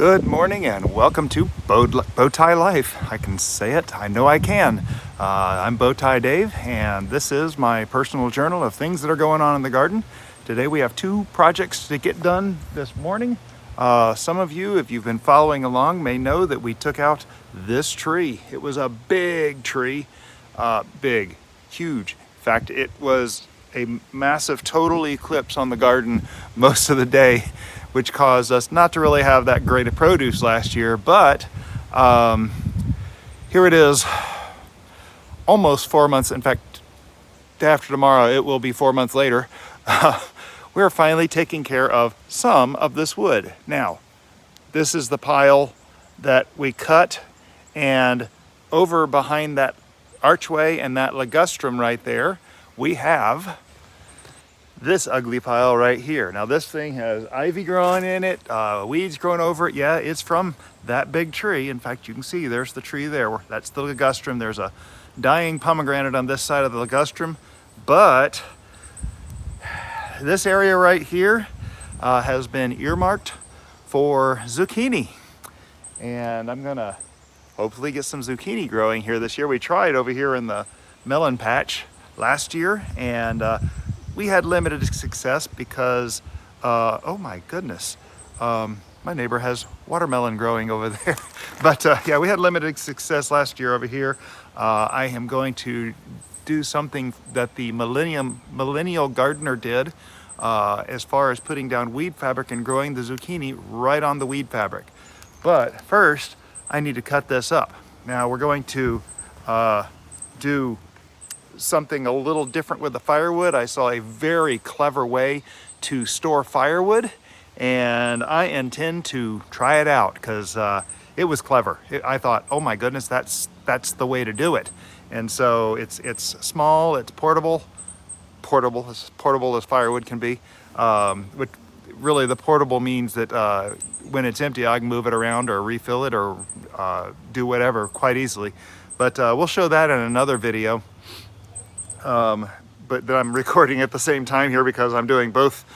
Good morning and welcome to Bowtie Life. I can say it, I know I can. I'm Bowtie Dave, and this is my personal journal of things that are going on in the garden. Today we have two projects to get done this morning. Some of you, if you've been following along, may know that we took out this tree. It was a big tree, big, huge. In fact, it was a massive total eclipse on the garden most of the day, which caused us not to really have that great of produce last year. But here it is, almost 4 months. In fact, after tomorrow, it will be 4 months later. We're finally taking care of some of this wood. Now, this is the pile that we cut, and over behind that archway and that ligustrum right there, we have this ugly pile right here. Now this thing has ivy growing in it, weeds growing over it. Yeah, it's from that big tree. In fact, you can see there's the tree there. That's the ligustrum. There's a dying pomegranate on this side of the ligustrum. But this area right here has been earmarked for zucchini. And I'm gonna hopefully get some zucchini growing here this year. We tried over here in the melon patch last year, and we had limited success because, oh my goodness, my neighbor has watermelon growing over there. But yeah, we had limited success last year over here. I am going to do something that the millennial gardener did as far as putting down weed fabric and growing the zucchini right on the weed fabric. But first, I need to cut this up. Now we're going to do something a little different with the firewood. I saw a very clever way to store firewood, and I intend to try it out because it was clever. I thought, oh my goodness, that's the way to do it. And so it's small, it's portable as firewood can be. But really, the portable means that when it's empty, I can move it around or refill it or do whatever quite easily. But we'll show that in another video. But that I'm recording at the same time here because I'm doing both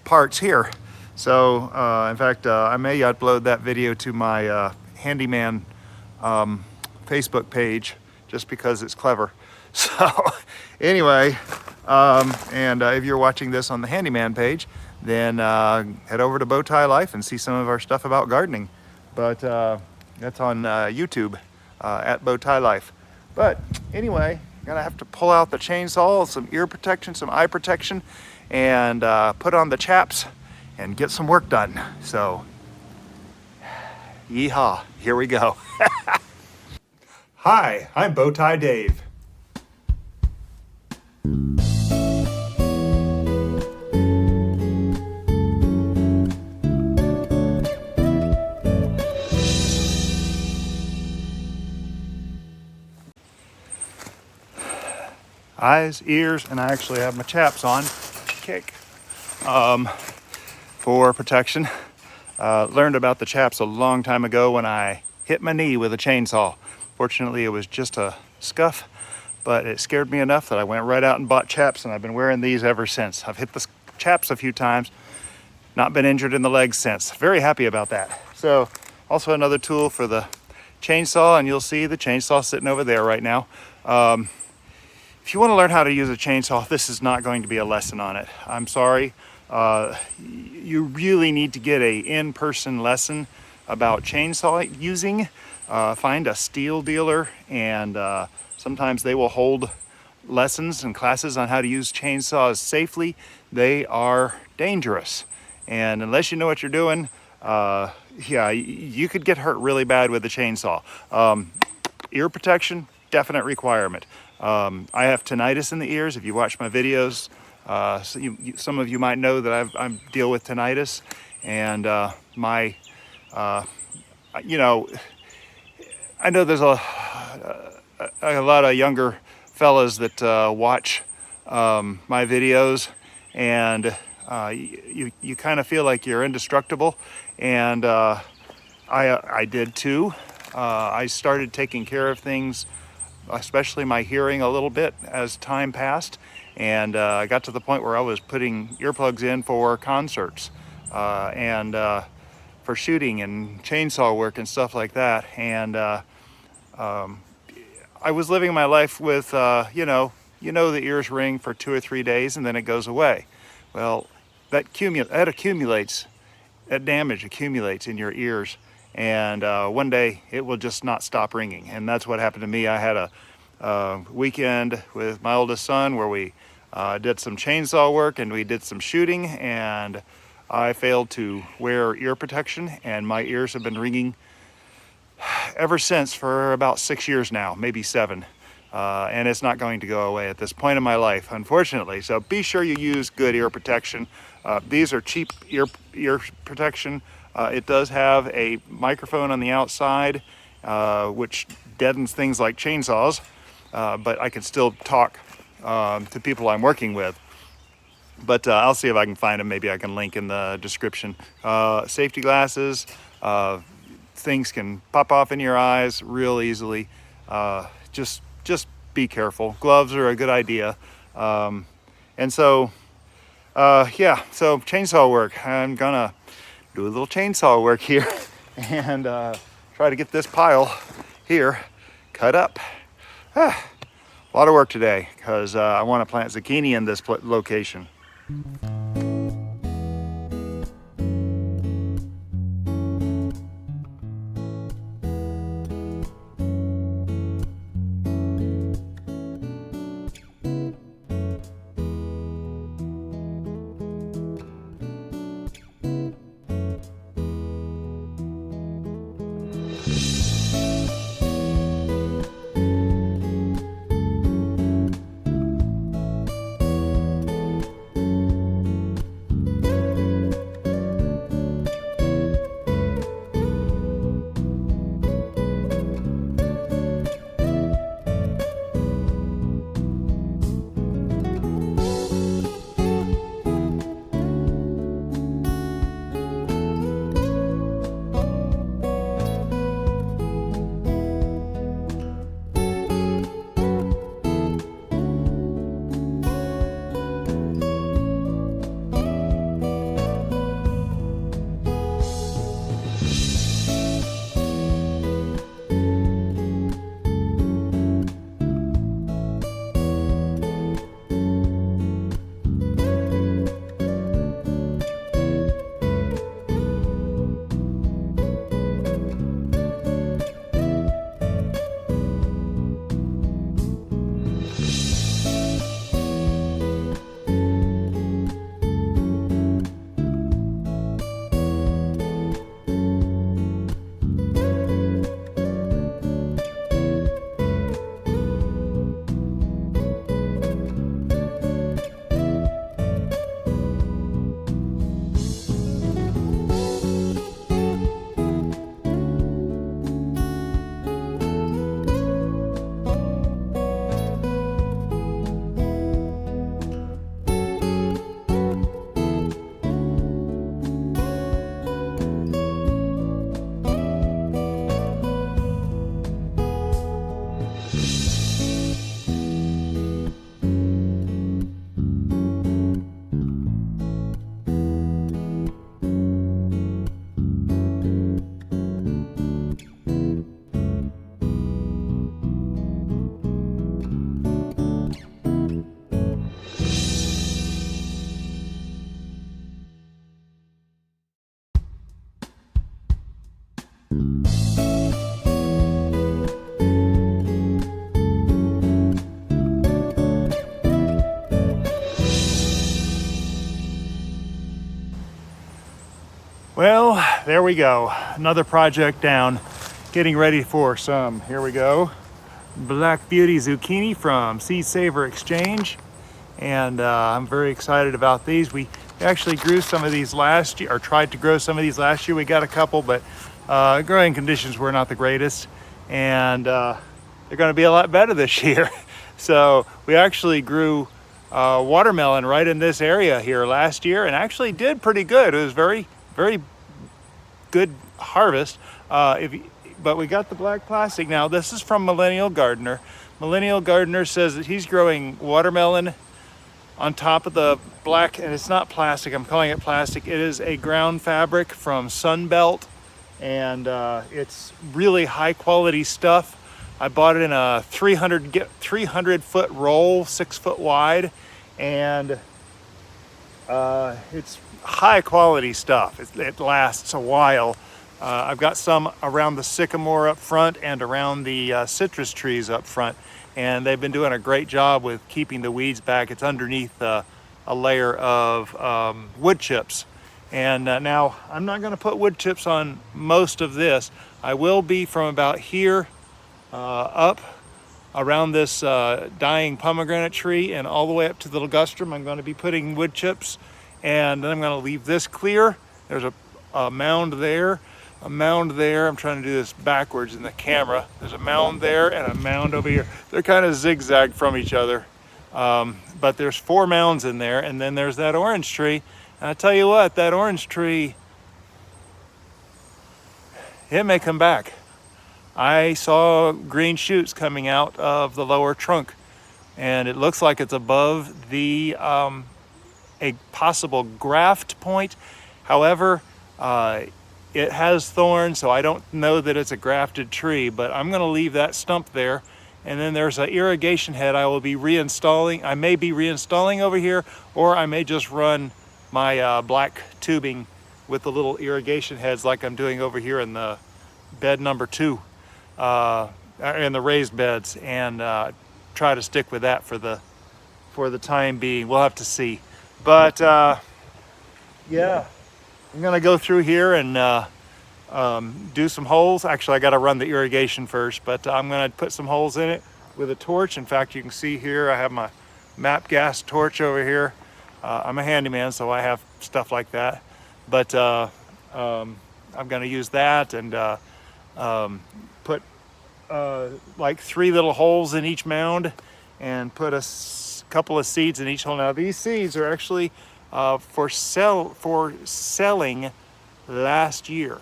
parts here. So in fact, I may upload that video to my handyman Facebook page just because it's clever. So anyway, and if you're watching this on the handyman page, then head over to Bowtie Life and see some of our stuff about gardening. But that's on YouTube at Bowtie Life. But anyway, gonna have to pull out the chainsaw, some ear protection, some eye protection, and put on the chaps and get some work done. So, yeehaw, here we go. Hi, I'm Bowtie Dave. Eyes, ears, and I actually have my chaps on, kick, for protection. Learned about the chaps a long time ago when I hit my knee with a chainsaw. Fortunately, it was just a scuff, but it scared me enough that I went right out and bought chaps, and I've been wearing these ever since. I've hit the chaps a few times, not been injured in the legs since. Very happy about that. So, also another tool for the chainsaw, and you'll see the chainsaw sitting over there right now. If you want to learn how to use a chainsaw, this is not going to be a lesson on it. I'm sorry. You really need to get a in-person lesson about chainsaw using. Find a steel dealer, and sometimes they will hold lessons and classes on how to use chainsaws safely. They are dangerous. And unless you know what you're doing, yeah, you could get hurt really bad with a chainsaw. Ear protection, definite requirement. I have tinnitus in the ears. If you watch my videos, so some of you might know that I deal with tinnitus, and you know, I know there's a lot of younger fellas that watch my videos, and you kind of feel like you're indestructible, and I did too. I started taking care of things, especially my hearing, a little bit as time passed, and I got to the point where I was putting earplugs in for concerts, and for shooting and chainsaw work and stuff like that. And I was living my life with, the ears ring for 2 or 3 days and then it goes away. Well, that accumulates, that damage accumulates in your ears. And one day it will just not stop ringing. And that's what happened to me. I had a weekend with my oldest son where we did some chainsaw work and we did some shooting, and I failed to wear ear protection, and my ears have been ringing ever since for about 6 years now, maybe 7. And it's not going to go away at this point in my life, unfortunately. So be sure you use good ear protection. These are cheap ear protection. It does have a microphone on the outside, which deadens things like chainsaws, but I can still talk to people I'm working with. But I'll see if I can find them. Maybe I can link in the description. Safety glasses. Things can pop off in your eyes real easily. Just be careful. Gloves are a good idea. And so, so chainsaw work. I'm gonna do a little chainsaw work here and try to get this pile here cut up. A lot of work today because I want to plant zucchini in this location. Well, there we go. Another project down, getting ready for some, here we go, Black Beauty Zucchini from Seed Saver Exchange. And I'm very excited about these. We actually grew some of these last year, or tried to grow some of these last year. We got a couple, but growing conditions were not the greatest. And they're gonna be a lot better this year. So we actually grew watermelon right in this area here last year and actually did pretty good. It was very good harvest. But we got the black plastic now. This is from Millennial Gardener. Millennial Gardener says that he's growing watermelon on top of the black, and it's not plastic, I'm calling it plastic. It is a ground fabric from SUNBELT, and it's really high quality stuff. I bought it in a 300 foot roll, 6 foot wide, and it's high quality stuff. It lasts a while. I've got some around the sycamore up front and around the citrus trees up front, and they've been doing a great job with keeping the weeds back. It's underneath a layer of wood chips. And now I'm not going to put wood chips on most of this. I will be from about here up around this dying pomegranate tree and all the way up to the ligustrum. I'm going to be putting wood chips, and then I'm going to leave this clear. There's a mound there, a mound there. I'm trying to do this backwards in the camera. There's a mound there and a mound over here. They're kind of zigzag from each other, but there's 4 mounds in there, and then there's that orange tree. And I tell you what, that orange tree, it may come back. I saw green shoots coming out of the lower trunk, and it looks like it's above the a possible graft point. However, it has thorns, so I don't know that it's a grafted tree, but I'm going to leave that stump there. And then there's an irrigation head I will be reinstalling. I may be reinstalling over here, or I may just run my black tubing with the little irrigation heads like I'm doing over here in the bed number 2, in the raised beds, and try to stick with that for the time being. We'll have to see. But yeah, I'm gonna go through here and do some holes. Actually, I got to run the irrigation first, but I'm gonna put some holes in it with a torch. In fact, you can see here I have my MAP gas torch over here. I'm a handyman, so I have stuff like that. But I'm gonna use that and put like 3 little holes in each mound and put a couple of seeds in each hole. Now these seeds are actually for selling last year,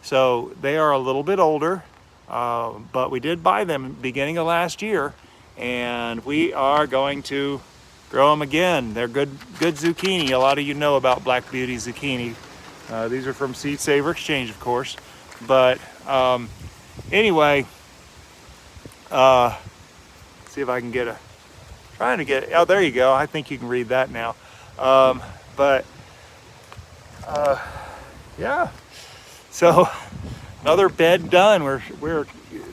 so they are a little bit older, but we did buy them beginning of last year, and we are going to grow them again. They're good zucchini. A lot of you know about Black Beauty Zucchini. These are from Seed Saver Exchange, of course. But anyway, see if I can get trying to get, oh, there you go. I think you can read that now. Yeah. So another bed done. We're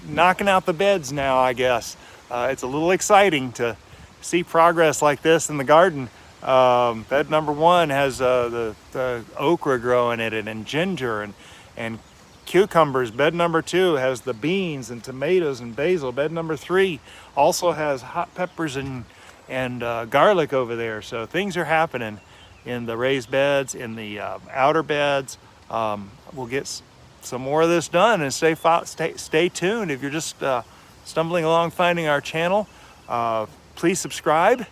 knocking out the beds now, I guess. It's a little exciting to see progress like this in the garden. Bed number 1 has the okra growing in it, and ginger and cucumbers. Bed number 2 has the beans and tomatoes and basil. Bed number 3 also has hot peppers and garlic over there. So things are happening in the raised beds, in the outer beds. We'll get some more of this done, and stay tuned. If you're just stumbling along finding our channel, please subscribe,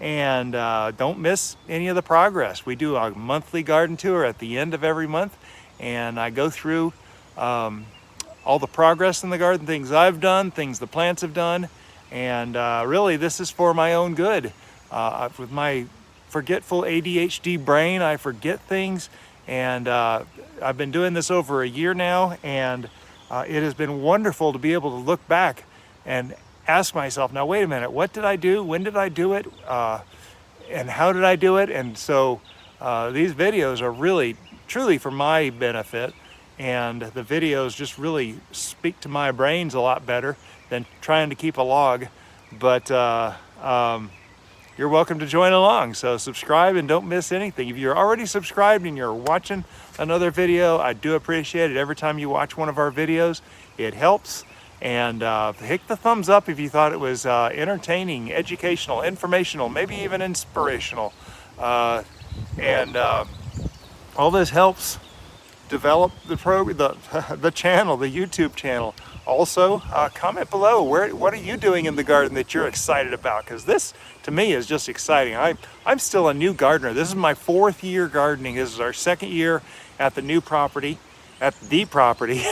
and don't miss any of the progress. We do a monthly garden tour at the end of every month, and I go through all the progress in the garden, things I've done, things the plants have done, and really this is for my own good. With my forgetful ADHD brain, I forget things, and I've been doing this over a year now, and it has been wonderful to be able to look back and ask myself, now wait a minute, what did I do? When did I do it? And how did I do it? And so these videos are really, truly for my benefit, and the videos just really speak to my brains a lot better than trying to keep a log. But you're welcome to join along. So subscribe and don't miss anything. If you're already subscribed and you're watching another video, I do appreciate it. Every time you watch one of our videos, it helps. And hit the thumbs up if you thought it was entertaining, educational, informational, maybe even inspirational. And all this helps develop the channel, the YouTube channel. Also, comment below, what are you doing in the garden that you're excited about? Because this, to me, is just exciting. I'm still a new gardener. This is my 4th year gardening. This is our 2nd year at the new property, at the property.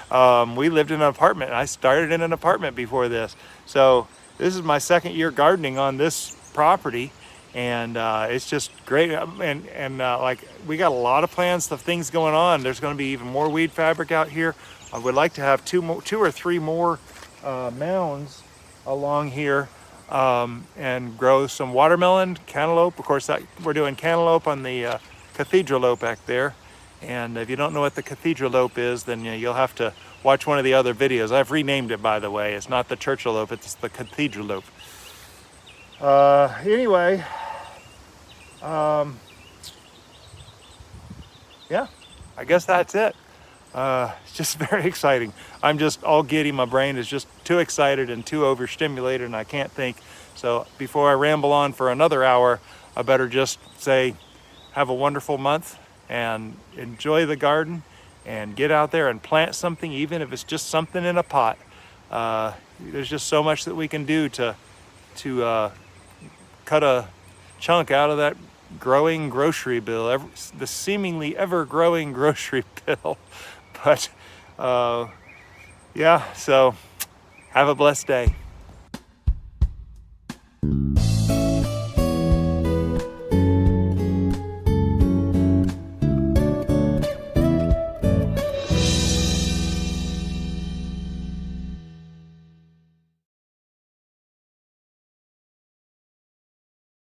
We lived in an apartment. I started in an apartment before this. So this is my 2nd year gardening on this property. and it's just great. And like, we got a lot of plans of things going on. There's going to be even more weed fabric out here. I would like to have two or three more mounds along here, and grow some watermelon, cantaloupe. Of course, we're doing cantaloupe on the cathedral oak back there. And if you don't know what the cathedral oak is, then you'll have to watch one of the other videos. I've renamed it, by the way. It's not the Churchill oak, it's the cathedral oak. Anyway, yeah, I guess that's it. It's just very exciting. I'm just all giddy. My brain is just too excited and too overstimulated, and I can't think. So before I ramble on for another hour, I better just say, have a wonderful month and enjoy the garden, and get out there and plant something, even if it's just something in a pot. There's just so much that we can do to cut a chunk out of that growing grocery bill, the seemingly ever-growing grocery bill. But yeah, so have a blessed day.